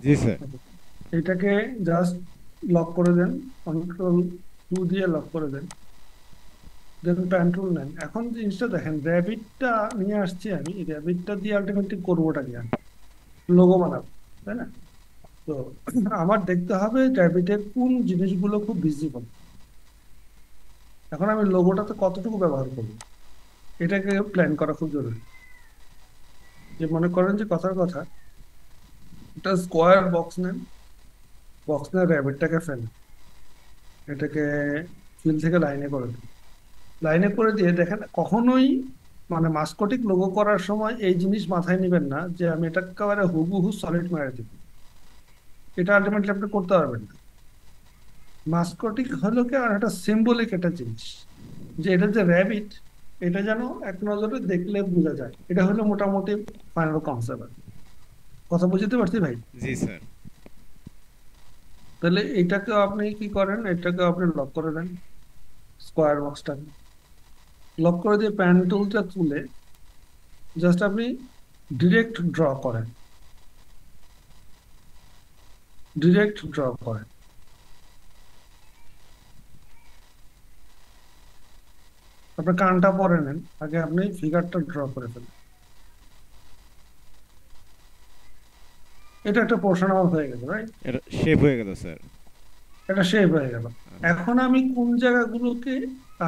জি sir. এটাকে just lock করে দেন, control two দিয়ে লক করে দেন, দেন প্যান টুল নেন। এখন জিনিসটা দেখেন, র্যাবিটটা নিয়ে আসছি আমি, এই র্যাবিটটা দিয়ে আলটিমেটলি করবোটা কি আমি? লোগো বানাবো, তাই না? তো আমার দেখতে হবে র্যাবিটের কোন জিনিসগুলো খুব ভিজিবল। এখন আমি লোগোটাতে কতটুকু ব্যবহার করবো, এটাকে প্ল্যান করা খুব জরুরি। যে মনে করেন যে কথার কথা, একটা স্কোয়ার বক্স নেন, বক্স নিয়ে র্যাবিটটাকে ফেলেন, এটাকে ফিল থেকে লাইনে করে দিন। লাইনে করে দিয়ে দেখেন কখনোই মানে মাস্কটিক লোগো করার সময় এই জিনিস মাথায় নেবেন না যে আমি এটা একেবারে হুবহু সলিড মেরে দিব। এটা আলটিমেটলি আপনি করতে পারবেন না। মাস্কটিক হলো কি আর একটা সিম্বলিক একটা জিনিস, যে এটা যে র্যাবিট, এটা যেন এক নজরে দেখলে বোঝা যায়। এটা হলো মোটামুটি ফাইনাল কনসেপ্ট। কথা বুঝতে পারছি ভাই? জি স্যার। তাহলে এটাকে আপনি কি করেন, এটাকে আপনি লক করে দেন, স্কোয়ার বক্সটাকে লক করে দিয়ে প্যান টুলটা তুলে জাস্ট আপনি ডিরেক্ট ড্র করেন, ডিরেক্ট ড্র করেন। আপনার কানটা পরে নেন, আগে আপনি ফিগারটা ড্র করে ফেলেন। এটা একটা পোর্শন আমার হয়ে গেল, রাইট? এটা শেপ হয়ে গেল স্যার। এটা শেপ হয়ে গেল। আচ্ছা। এখন আমি কোন জায়গাগুলোকে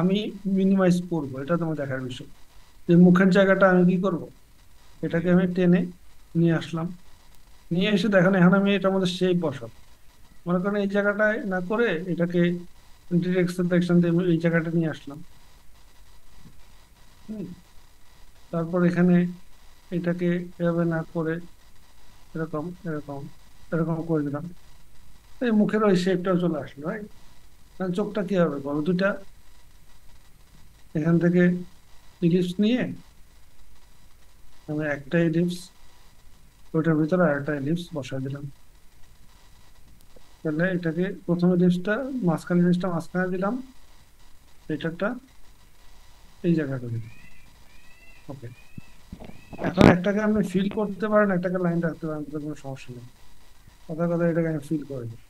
আমি মিনিমাইজ করব, এটা তোমার দেখার বিষয়। যে মুখের জায়গাটা আমি কি করব, জি। এটাকে আমি টেনে নিয়ে আসলাম। নিয়ে এসে দেখেন এখন আমি এটার মধ্যে শেপ বসাবো। মনে করেন এই জায়গাটায় না করে এটাকে ডিরেক্ট সেলেকশন দিয়ে আমি এই জায়গাটা নিয়ে আসলাম। হুম। তারপর এখানে এটাকে এভাবে না করে এরকম এরকম এরকম করে দিলাম। এই মুখের ওই শেপটাও চলে আসলো, রাইট? চোখটা কি হবে বলো, দুটা এখান থেকে ইলিপস নিয়ে আমি একটা ইলিপস ওইটার ভিতরে আরেকটা ইলিপস বসাই দিলাম। তাহলে এটাকে প্রথম ইলিপসটা, মাঝখানে ইলিপসটা মাঝখানে দিলাম, এটারটা এই জায়গাটা দিলাম। ওকে। এখন একটাকে আপনি ফিল করতে পারেন, একটাকে লাইন রাখতে পারেন, তাতে কোনো সমস্যা নেই। কথা কথা এটাকে আমি ফিল করে দিই।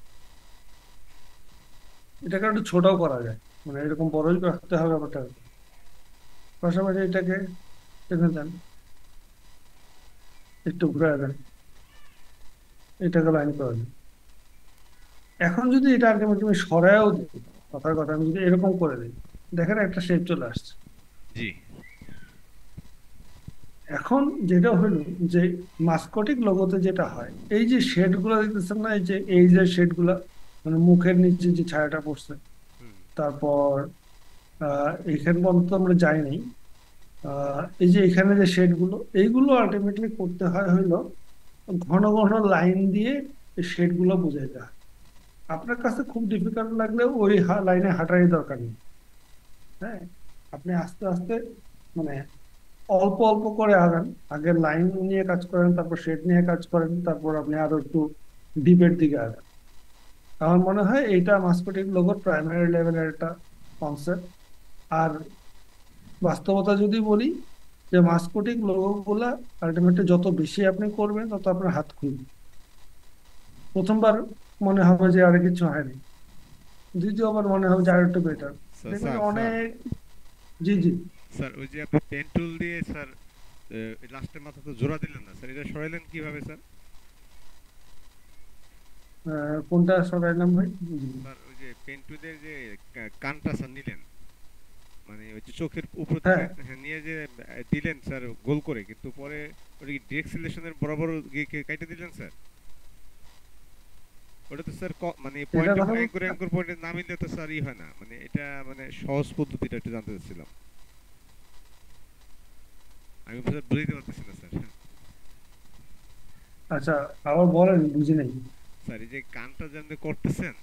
এটাকে একটু ছোটও করা যায়, মানে এরকম বড়ই রাখতে হবে ব্যাপারটা। পাশাপাশি এটাকে টেনে দেন, একটু ঘুরে দেন, এটাকে লাইন করে দেন। এখন যদি এটা আলটিমেটলি আমি সরায়ও দিই, কথার কথা আমি যদি এরকম করে দিই, দেখেন একটা শেপ চলে আসছে। জি। এখন যেটা হলো যে মাস্কটিক লোগোতে যেটা হয়, এই যে শেড গুলা দেখতেছেন না, এই যে শেড গুলা, মানে মুখের নিচে যে ছায়াটা পড়ছে, হুম। তারপর এখানে পর্যন্ত আমরা যাইনি। এই যে এখানে যে শেড গুলো, এইগুলো আলটিমেটলি করতে হয় হইলো ঘন ঘন লাইন দিয়ে এই শেড গুলো বুঝাই দেয়। আপনার কাছে খুব ডিফিকাল্ট লাগলে ওই লাইনে হাঁটারই দরকার নেই। হ্যাঁ, আপনি আস্তে আস্তে মানে অল্প অল্প করে আগান। আগে লাইন নিয়ে কাজ করেন, তারপর শেড নিয়ে কাজ করেন, তারপর আপনি আরো একটু ডিপের দিকে আগান। আমার মনে হয় এইটা মার্কেটিং লোগোর প্রাইমারি লেভেলের একটা কনসেপ্ট। আর বাস্তবতা যদি বলি, যে মার্কেটিং লোগো গুলা আলটিমেটলি যত বেশি আপনি করবেন তত আপনার হাত খুলবে। প্রথমবার মনে হবে যে আর কিছু হয়নি, দ্বিতীয়বার মনে হবে যে আর একটু বেটার। স্যার দেখবেন যে স্যার স্যার অনেক। জি জি। স্যার ওই যে আপনি পেন টুল দিয়ে স্যার লাস্টের মাথা তো জোড়া দিলেন না স্যার, এটা সরাইলেন কিভাবে স্যার? কোনটা সরাইলাম ভাই, বুঝলি? স্যার ওই যে পেন টুলের যে কানটা স্যার নিলেন, মানে ওই যে চোখের উপর থেকে হ্যাঁ নিয়ে যে দিলেন স্যার গোল করে, কিন্তু পরে ওটা কি ডিরেক্ট সিলেকশনের বরাবর গিয়ে কেটে দিলেন স্যার? ওটা তো স্যার মানে এটা পয়েন্ট কথা অ্যাঙ্কর বলতে, অ্যাঙ্কর পয়েন্টে না মিললে তো স্যার ই হয় না, মানে এটা মানে সহজ পদ্ধতিটা একটু জানতে চাচ্ছিলাম। আমি স্যার বুঝতে পারতেছি না স্যার। আচ্ছা আবার বলেন, বুঝি নাই। স্যার এই যে কানটা যে আপনি করতেছেন,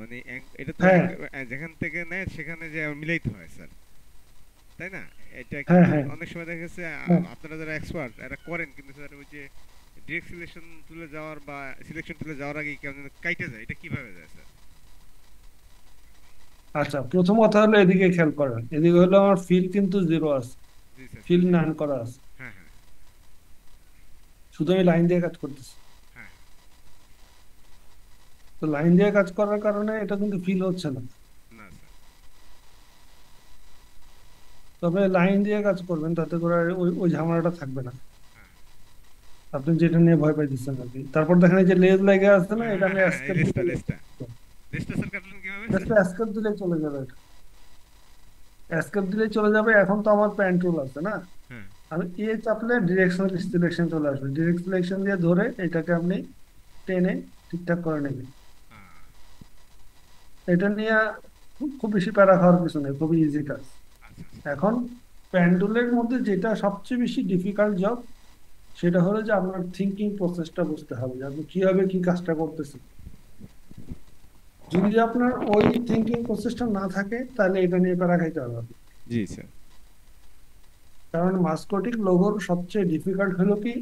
মানে এটা তো হ্যাঁ যেখান থেকে নেয় সেখানে যে মিলাইতে হয় স্যার, তাই না? এটা হ্যাঁ কিন্তু হ্যাঁ অনেক সময় দেখা গেছে হ্যাঁ। আপনারা যারা এক্সপার্ট এরা করেন, কিন্তু স্যার ওই যে ডিরেক্ট সিলেকশন তুলে যাওয়ার বা সিলেকশন তুলে যাওয়ার আগে কেমন যেন কাইটে যায়, এটা কিভাবে যায় স্যার? আচ্ছা, প্রথম কথা হলো এদিকে খেয়াল করেন, এদিকে হলো আমার ফিল কিন্তু জিরো আছে, জি স্যার, ফিল ফিল জিরো। নান করা আছে। হ্যাঁ হ্যাঁ। শুধু আমি লাইন দিয়ে কাজ করতেছি। হ্যাঁ। তো লাইন দিয়ে কাজ করার কারণে এটা কিন্তু ফিল হচ্ছে না। না স্যার। তবে লাইন দিয়ে কাজ করবেন, তাতে করে ওই ওই ঝামেলাটা থাকবে না। হ্যাঁ আপনি যেটা নিয়ে ভয় পাইতেছেন আর কি। তারপর দেখেন এই যে লেজ লেগে আছে না, হ্যাঁ এটা হ্যাঁ আমি হ্যাঁ হ্যাঁ, এই এসকেপ লেজটা দিলে, লেজটা লেজটা স্যার কাটলেন কিভাবে স্যার? জাস্ট এসকেপ দিলে চলে যাবে এটা। এসকেপ দিলে চলে যাবে। এখন তো আমার প্যান টুল আছে না, হ্যাঁ। আমি এ চাপলে ডিরেকশনাল সিলেকশন চলে আসবে। ডিরেক্ট সিলেকশন দিয়ে ধরে এটাকে আপনি টেনে ঠিকঠাক করে নেবেন। আহ, এটা নিয়ে খুব বেশি প্যারা খাওয়ার কিছু নেই, খুবই ইজি কাজ। আচ্ছা আচ্ছা। এখন প্যান্ডুলের মধ্যে যেটা সবচেয়ে বেশি ডিফিকাল্ট জব, সেটা হলো যে আপনার থিঙ্কিং প্রসেসটা বুঝতে হবে যে আপনি কিভাবে কি কাজটা করতেছেন। যদি আপনার ওই থিঙ্কিং প্রসেসটা না থাকে, তাহলে এটা নিয়ে প্যারা খাইতে হবে আপনার। জি স্যার। কারণ মাস্কোটিক লোগোর সবচেয়ে ডিফিকাল্ট হলো কি,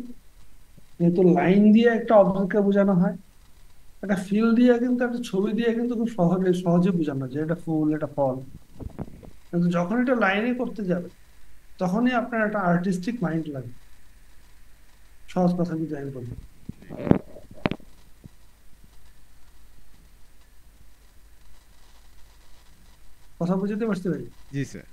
যেহেতু লাইন দিয়ে একটা অবজেক্টকে বোঝানো হয়, একটা ফিল দিয়ে কিন্তু, একটা ছবি দিয়ে কিন্তু খুব সহজে সহজে বোঝানো যায় এটা ফুল এটা ফল। কিন্তু যখন এটা লাইনে করতে যাবে, তখনই আপনার একটা আর্টিস্টিক মাইন্ড লাগে, সহজ কথা ডিজাইন করবে। কথা বুঝতে পারছি ভাই? জি স্যার।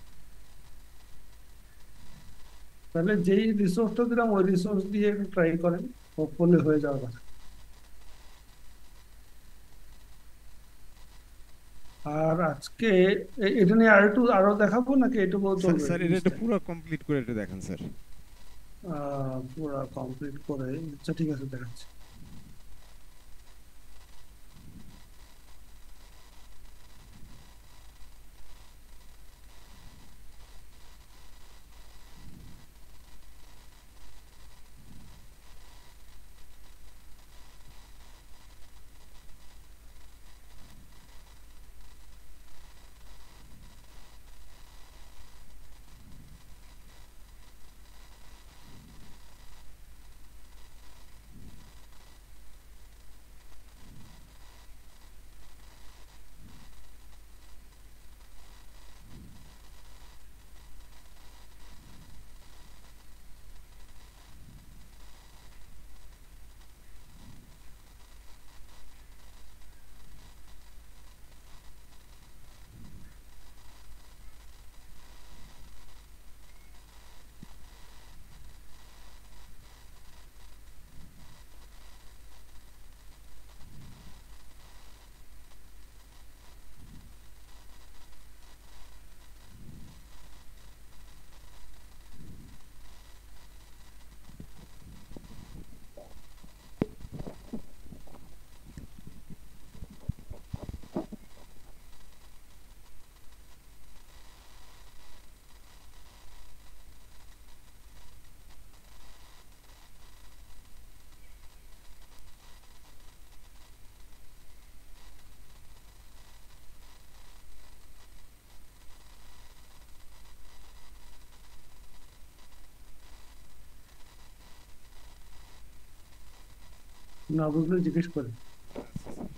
তাহলে যেই রিসোর্সটা দিলাম ওই রিসোর্স দিয়ে একটু ট্রাই করেন, হোপফুলি হয়ে যাওয়ার কথা। আর আজকে এটা নিয়ে আরো দেখাবো নাকি এটুকু স্যার চলবে স্যার এটা একটু জিনিসটা? পুরো কমপ্লিট করে একটু দেখান স্যার। পুরা কমপ্লিট করে, আচ্ছা ঠিক আছে দেখাচ্ছি। না বুঝলে জিজ্ঞেস করে। আচ্ছা স্যার।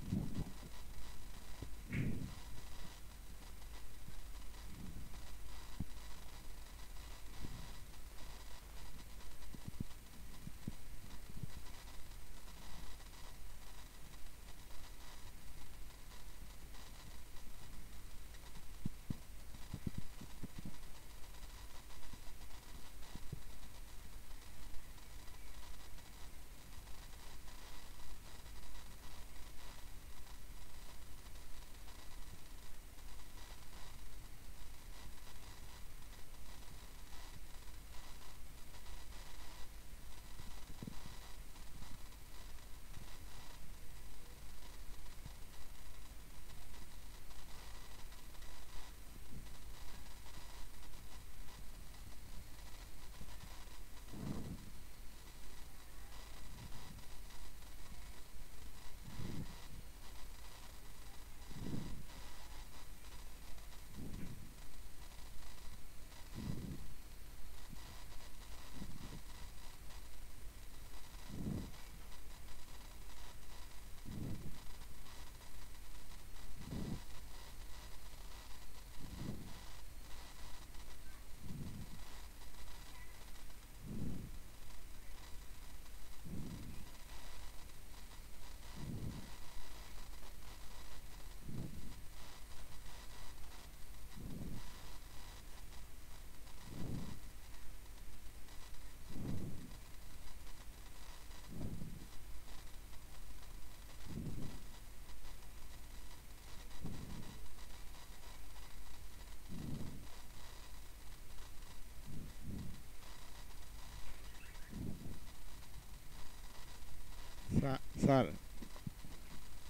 স্যার,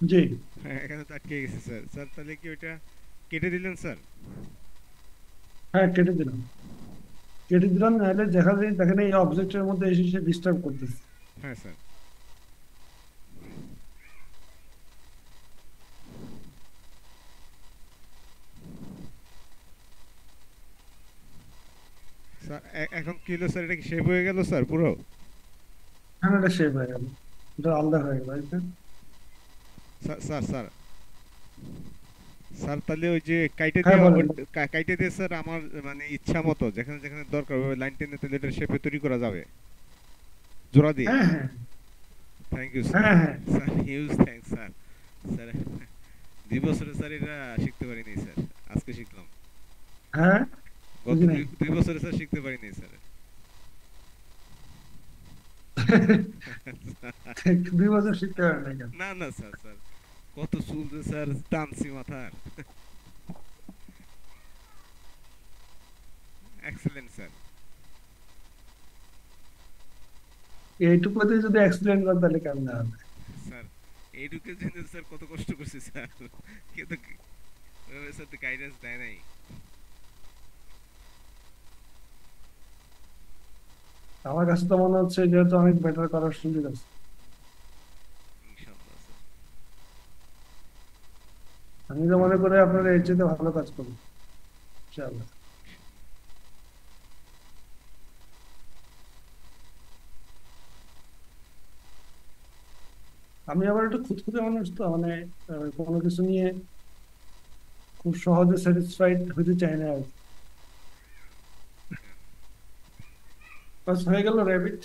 জি। হ্যাঁ, এখানে তো আটকে গেছে স্যার। স্যার তাহলে কি ওইটা কেটে দিলেন স্যার? হ্যাঁ, কেটে দিলাম, নাহলে দেখা যায়, দেখেন এই অবজেক্টের মধ্যে এসে সে ডিস্টার্ব করতেছে। হ্যাঁ স্যার। স্যার এখন কি হলো স্যার, এটা কি শেপ হয়ে গেল স্যার পুরো? হ্যাঁ, এটা শেপ হয়ে গেল, এটা আলাদা হয়ে গেল, এই যে। স্যার স্যার স্যার স্যার তাহলে ওই যে কাইটে হ্যাঁ, দিয়ে বলেন। কাইটে দিয়ে স্যার আমার মানে ইচ্ছা মতো যেখানে যেখানে দরকার হবে লাইন টেনে তাহলে এটা শেপে তৈরি করা যাবে জোড়া দিয়ে। হ্যাঁ, হ্যাঁ, থ্যাংক ইউ স্যার। হ্যাঁ, হ্যাঁ, sir huge thanks sir. Sir 2 বছরে স্যার এটা শিখতে পারিনি স্যার, আজকে শিখলাম। হ্যাঁ, গত বুঝি নাই। দুই বছরে স্যার শিখতে পারিনি স্যার। 2 বছর শিখতে পারেন না কেন? না না স্যার, স্যার কত চুল যে স্যার টানছি মাথার। Excellent sir. এইটুকুতে যদি এক্সপ্লেন করেন তাহলে কেমন হবে? স্যার এইটুকুর জন্য স্যার কত কষ্ট করছি স্যার, কেউ তো ওইভাবে স্যার তো গাইডেন্স দেয় নাই। আমার কাছে তো মনে হচ্ছে যেহেতু অনেক বেটার করার সুযোগ আছে। ইনশাআল্লাহ স্যার। আমি তো মনে করি আপনারা এর চেয়ে ভালো কাজ করবেন, ইনশাআল্লাহ। আমি আবার একটু খুঁতখুঁতে মানুষ, তো মানে কোনো কিছু নিয়ে খুব সহজে স্যাটিসফাইড হতে চাই না আর কি। বাস হয়ে গেল র্যাবিট।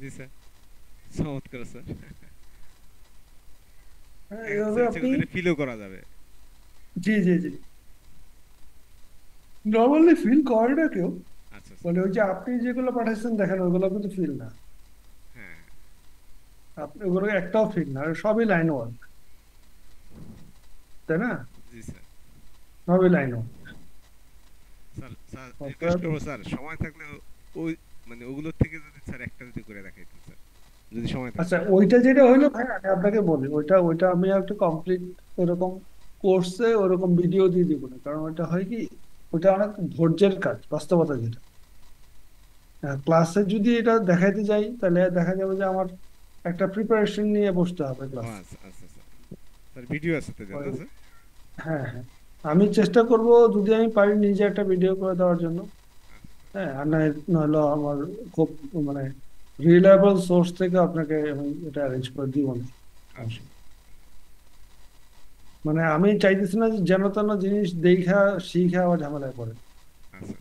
জি স্যার, চমৎকার স্যার। এখন এইভাবে স্যার ইচ্ছে আপনি, করলে ফিলও করা যাবে। জি, জি, জি, নর্মালি ফিল করে না কেউ। আচ্ছা স্যার। মানে ওই যে আপনি যেগুলো পাঠাচ্ছেন দেখেন, ওগুলো কিন্তু ফিল না। হ্যাঁ। আপনি ওগুলো একটাও ফিল না, আর সবই লাইন ওয়ার্ক, তাই না? জি স্যার। সবই line work. Sir sir request অর্থাৎ, করবো স্যার, সময় থাকলে ওই মানে ওগুলোর থেকে যদি স্যার একটা যদি করে দেখাইতেন স্যার, যদি সময় থাকে। আচ্ছা, ওইটা যেটা হইলো ভাই, আমি আপনাকে বলি, ওইটা ওইটা আমি একটা কমপ্লিট ওরকম কোর্সে ওরকম ভিডিও দিয়ে দিব না, কারণ ওইটা হয় কি, ওইটা অনেক ধৈর্যের কাজ, বাস্তবতা যেটা। ক্লাসে যদি এটা দেখাইতে যাই তাহলে দেখা যাবে যে আমার একটা প্রিপারেশন নিয়ে বসতে হবে ও ক্লাসে। আচ্ছা আচ্ছা স্যার। স্যার ভিডিও আছে তো জানা স্যার? হ্যাঁ, হ্যাঁ, আমি চেষ্টা করব যদি আমি পারি নিজে একটা ভিডিও করে দেওয়ার জন্য। হ্যাঁ, আর নইলে আমার খুব মানে রিলায়েবল সোর্স থেকে আপনাকে আমি এটা অ্যারেঞ্জ করে দিব না। আচ্ছা মানে আমি চাইতেছি না যে যেন তেন জিনিস দেখা শিখা আবার ঝামেলায় পড়ে। আচ্ছা।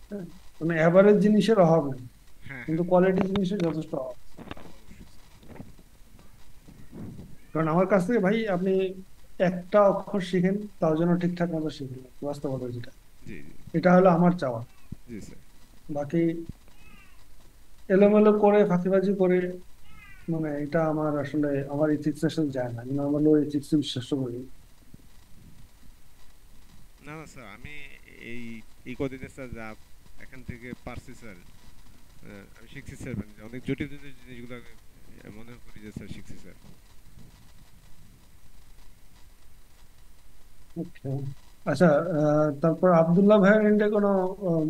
হ্যাঁ, মানে অ্যাভারেজ জিনিসের অভাব নেই, হ্যাঁ কিন্তু হ্যাঁ। কোয়ালিটি জিনিসের যথেষ্ট অভাব। অবশ্যই স্যার। কারণ আমার কাছ থেকে ভাই আপনি একটা অক্ষর শিখেন, তাও যেন ঠিকঠাক মতো শিখেন, বাস্তবতা যেটা, জি জি। এটা হলো আমার চাওয়া। জি স্যার। বাকি এলোমেলো করে ফাঁকিবাজি করে, মানে এটা আমার আসলে আমার ইথিক্সের সাথে যায় না, আমি নর্মালি ওই ইথিক্সে বিশ্বাস করি। না না স্যার, আমি এই এই কদিনে স্যার যা এখান থেকে পারছি স্যার, আমি শিখছি স্যার, মানে অনেক জটিল জটিল জিনিসগুলো আমি মনে করি যে স্যার শিখছি স্যার। Okay. আচ্ছা, তারপর আব্দুল্লাহ ভাইয়ের এন্ডে কোনো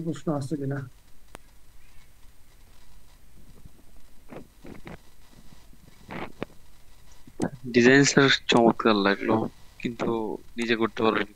প্রশ্ন আছে কিনা? ডিজাইন স্যার চমৎকার লাগলো, কিন্তু নিজে করতে পারবেন